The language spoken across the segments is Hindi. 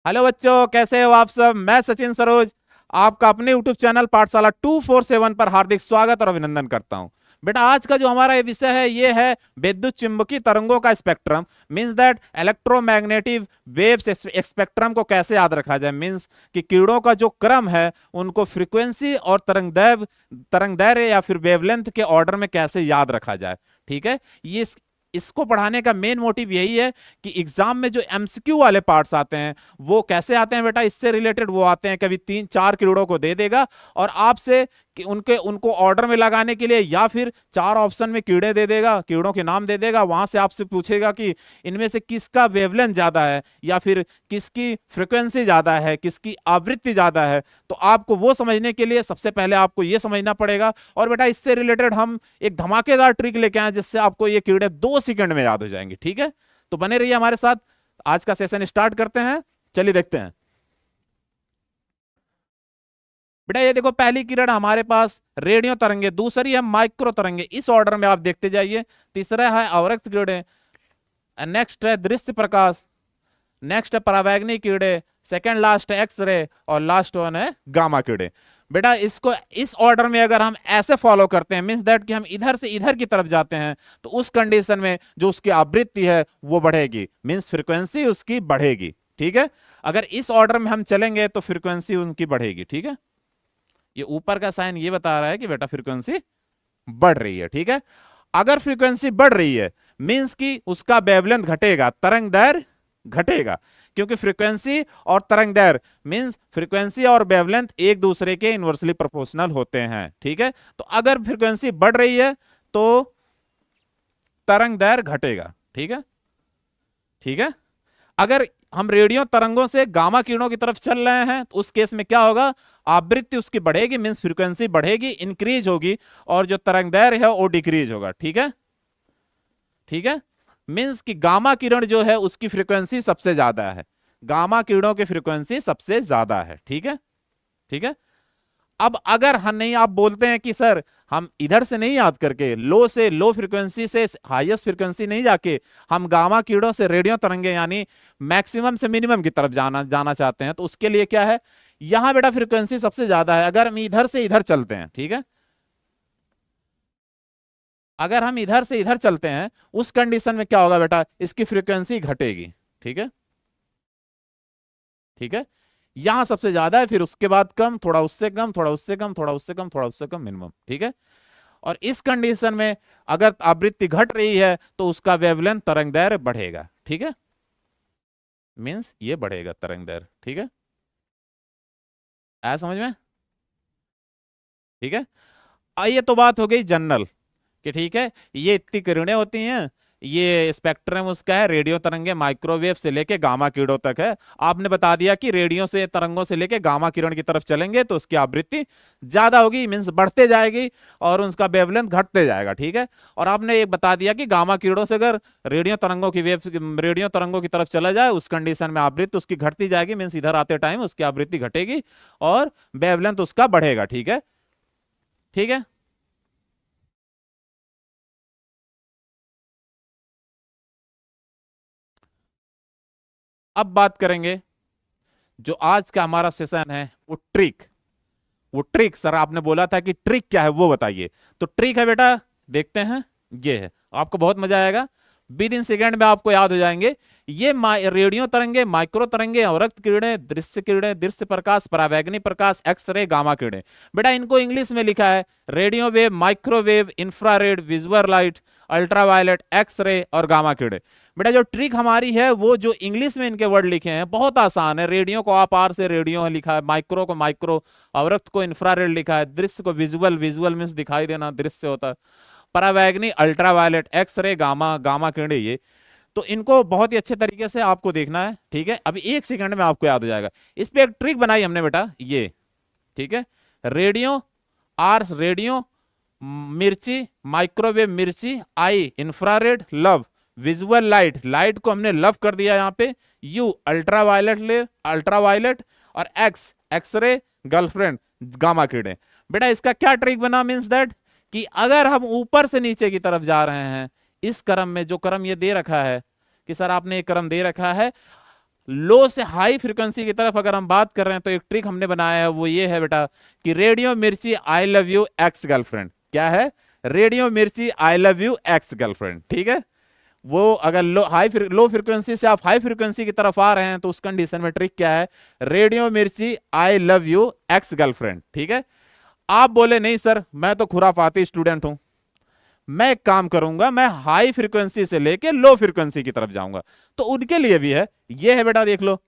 हेलो बच्चों, कैसे हो आप सब। मैं सचिन सरोज आपका अपने यूट्यूब चैनल पाठशाला 247 पर हार्दिक स्वागत और अभिनंदन करता हूं। बेटा, आज का जो हमारा ये विषय है ये है विद्युत चुंबकीय तरंगों का spectrum. Means that electromagnetic waves spectrum को कैसे याद रखा जाए। मींस कि किरणों का जो क्रम है उनको फ्रीक्वेंसी और तरंग दैर्घ्य या फिर वेवलेंथ के ऑर्डर में कैसे याद रखा जाए। ठीक है, ये इसको पढ़ाने का मेन मोटिव यही है कि एग्जाम में जो एमसीक्यू वाले पार्ट्स आते हैं वो कैसे आते हैं बेटा। इससे रिलेटेड वो आते हैं, कभी 3-4 कीड़ों को दे देगा और आपसे कि उनको ऑर्डर में लगाने के लिए या फिर 4 ऑप्शन में कीड़े दे देगा, कीड़ों के नाम दे देगा। वहां से आपसे पूछेगा कि इनमें से किसका वेवलेंथ ज्यादा है या फिर किसकी फ्रिक्वेंसी ज्यादा है, किसकी आवृत्ति ज्यादा है। तो आपको वो समझने के लिए सबसे पहले आपको ये समझना पड़ेगा। और बेटा, इससे रिलेटेड हम एक धमाकेदार ट्रिक लेके आए जिससे आपको ये कीड़े 2 सेकंड में याद हो जाएंगे। ठीक है, तो बने रहिए हमारे साथ। आज का सेशन स्टार्ट करते हैं, चलिए देखते हैं। बेटा, ये देखो, पहली किरण हमारे पास रेडियो तरंगे, दूसरी है माइक्रो तरंगे। इस ऑर्डर में आप देखते जाइए। तीसरा है अवरक्त किरणें, नेक्स्ट है दृश्य प्रकाश, नेक्स्ट है परावैंगनी किरणें, सेकंड लास्ट है एक्स रे और लास्ट वन है गामा किरणें। बेटा, इसको इस ऑर्डर में अगर हम ऐसे फॉलो करते हैं, मींस दैट कि हम इधर से इधर की तरफ जाते हैं, तो उस कंडीशन में जो उसकी आवृत्ति है वो बढ़ेगी, मींस फ्रीक्वेंसी उसकी बढ़ेगी। ठीक है, अगर इस ऑर्डर में हम चलेंगे तो फ्रीक्वेंसी उनकी बढ़ेगी। ठीक है, ये ऊपर का साइन ये बता रहा है कि बेटा फ्रीक्वेंसी बढ़ रही है। ठीक है, अगर फ्रीक्वेंसी बढ़ रही है मींस कि उसका वेवलेंथ घटेगा, तरंग दैर्घ्य घटेगा। क्योंकि फ्रीक्वेंसी और तरंग दैर्घ्य मींस फ्रीक्वेंसी और वेवलेंथ एक दूसरे के इनवर्सली प्रोपोर्शनल होते हैं। ठीक है, तो अगर फ्रीक्वेंसी बढ़ रही है तो तरंग दैर्घ्य घटेगा। ठीक है, ठीक है। अगर हम रेडियो तरंगों से गामा किरणों की तरफ चल रहे हैं तो उस केस में क्या होगा, आवृत्ति उसकी बढ़ेगी, मींस फ्रीक्वेंसी बढ़ेगी, इंक्रीज होगी, और जो तरंग दैर्घ्य है वो डिक्रीज होगा। ठीक है, ठीक है। मींस कि गामा किरण जो है उसकी फ्रीक्वेंसी सबसे ज्यादा है, गामा किरणों की फ्रीक्वेंसी सबसे ज्यादा है। ठीक है, ठीक है। अब अगर हम नहीं, आप बोलते हैं कि सर हम इधर से नहीं याद करके, लो से लो फ्रीक्वेंसी से हाईएस्ट फ्रीक्वेंसी नहीं जाके हम गामा किरणों से रेडियो तरंगे यानी मैक्सिमम से मिनिमम की तरफ जाना जाना चाहते हैं, तो उसके लिए क्या है, यहां बेटा फ्रीक्वेंसी सबसे ज्यादा है। अगर हम इधर से इधर चलते हैं, ठीक है, अगर हम इधर से इधर चलते हैं उस कंडीशन में क्या होगा बेटा, इसकी फ्रीक्वेंसी घटेगी। ठीक है, ठीक है। यहां सबसे ज्यादा है, फिर उसके बाद कम, थोड़ा उससे कम, थोड़ा उससे कम, थोड़ा उससे कम, थोड़ा उससे कम, मिनिमम। ठीक है, और इस कंडीशन में अगर आवृत्ति घट रही है तो उसका वेवलेंथ तरंग दैर्घ्य बढ़ेगा। ठीक है, मींस ये बढ़ेगा तरंग दैर्घ्य। ठीक है, आया समझ में। ठीक है, आइए, तो बात हो गई जनरल कि ठीक है ये इतनी किरणें होती हैं, ये स्पेक्ट्रम उसका है, रेडियो तरंगे माइक्रोवेव से लेके गामा किरणों तक है। आपने बता दिया कि रेडियो से तरंगों से लेके गामा किरण की तरफ चलेंगे तो उसकी आवृत्ति ज्यादा होगी, मींस बढ़ते जाएगी, और उसका वेवलेंथ घटते जाएगा। ठीक है, और आपने ये बता दिया कि गामा किरणों से अगर रेडियो तरंगों की तरफ चला जाए उस कंडीशन में आवृत्ति उसकी घटती जाएगी, मींस इधर आते टाइम उसकी आवृत्ति घटेगी और वेवलेंथ उसका बढ़ेगा। ठीक है, ठीक है। अब बात करेंगे जो आज का हमारा सेशन है वो ट्रिक सर आपने बोला था कि ट्रिक क्या है वो बताइए। तो ट्रिक है बेटा, देखते हैं, ये है, आपको बहुत मजा आएगा, विद इन सेकेंड में आपको याद हो जाएंगे। ये रेडियो तरंगे, माइक्रो तरंगे, अवरक्त किरणें, दृश्य किरणें, दृश्य प्रकाश, परावैंगनी प्रकाश, एक्स रे, गामा किरणें। बेटा, इनको इंग्लिश में लिखा है radio wave, microwave, infrared, visual light, ultraviolet, X रे और गामा किरणें। बेटा, जो ट्रिक हमारी है वो जो इंग्लिश में इनके वर्ड लिखे हैं बहुत आसान है। रेडियो को आप आर से रेडियो लिखा है, माइक्रो को माइक्रो, अवरक्त को इंफ्रारेड लिखा है, दृश्य को विजुअल, विजुअल मींस दिखाई देना, दृश्य होता है, परावैंगनी ultraviolet, X ray, gamma, gamma किरणें। ये तो इनको बहुत ही अच्छे तरीके से आपको देखना है। ठीक है, अभी 1 सेकंड में आपको याद हो जाएगा। इस पे एक ट्रिक बनाई हमने बेटा, ये ठीक है, रेडियो आर रेडियो, मिर्ची माइक्रोवेव मिर्ची, I infrared, love visual light, light को हमने लव कर दिया यहाँ पे, यू अल्ट्रावायलेट ले अल्ट्रावायलेट, और एक्स एक्सरे, गर्लफ्रेंड, गामा किरणें। बेटा, इसका क्या ट्रिक बना, मींस दैट कि अगर हम ऊपर से नीचे की तरफ जा रहे हैं इस क्रम में, जो क्रम ये दे रखा है कि सर आपने एक क्रम दे रखा है, लो से हाई फ्रीक्वेंसी की तरफ अगर हम बात कर रहे हैं तो एक ट्रिक हमने बनाया है, वो ये है बेटा कि रेडियो मिर्ची I love you ex girlfriend. क्या है? रेडियो मिर्ची I love you ex girlfriend. ठीक है, वो अगर लो फ्रीक्वेंसी से आप हाई फ्रीक्वेंसी की तरफ आ रहे हैं तो उस कंडीशन में ट्रिक क्या है? रेडियो मिर्ची I love you ex girlfriend. ठीक है, आप बोले नहीं सर मैं तो खुराफाती स्टूडेंट हूं, मैं एक काम करूंगा, मैं हाई फ्रीक्वेंसी से लेके लो फ्रीक्वेंसी की तरफ जाऊंगा, तो उनके लिए भी है, ये है बेटा देख लो,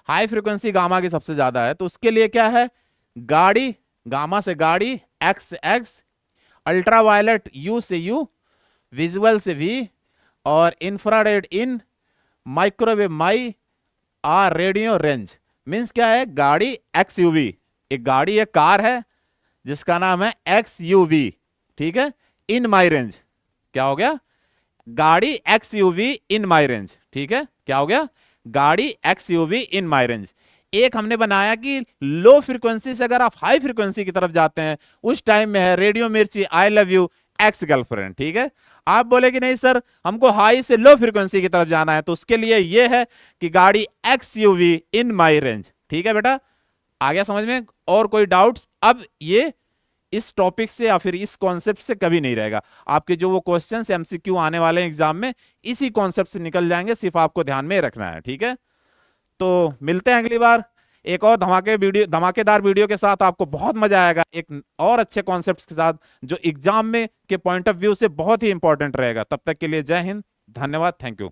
हाई फ्रीक्वेंसी गामा की सबसे ज्यादा है, तो उसके लिए क्या है? गाड़ी, गामा से गाड़ी, एक्स से एक्स, अल्ट्रावायलेट यू से यू, विजुअल से वी, और इंफ्रारेड इन, माइक्रोवेव माई, आर रेडियो रेंज। मींस क्या है? गाड़ी एक्स यूवी, एक गाड़ी एक कार है जिसका नाम है एक्स यूवी। ठीक है, इन माई रेंज। क्या हो गया? गाड़ी एक्स यूवी इन माई रेंज। ठीक है, क्या हो गया? गाड़ी एक्स यूवी इन माई रेंज। एक हमने बनाया कि लो फ्रीक्वेंसी से अगर आप हाई फ्रीक्वेंसी की तरफ जाते हैं उस टाइम में है रेडियो मिर्ची I love you ex girlfriend. ठीक है, आप बोले कि नहीं सर हमको हाई से लो फ्रीक्वेंसी की तरफ जाना है, तो उसके लिए यह है कि गाड़ी एक्स यूवी इन माई रेंज। ठीक है बेटा, आ गया समझ में? और कोई डाउट्स? अब ये इस टॉपिक से या फिर इस कॉन्सेप्ट से कभी नहीं रहेगा, आपके जो वो क्वेश्चंस एमसीक्यू आने वाले हैं एग्जाम में इसी कॉन्सेप्ट से निकल जाएंगे, सिर्फ आपको ध्यान में रखना है। ठीक है, तो मिलते हैं अगली बार एक और धमाकेदार वीडियो के साथ। आपको बहुत मजा आएगा एक और अच्छे कॉन्सेप्ट्स के साथ जो एग्जाम में के पॉइंट ऑफ व्यू से बहुत ही इंपॉर्टेंट रहेगा। तब तक के लिए जय हिंद, धन्यवाद, थैंक यू।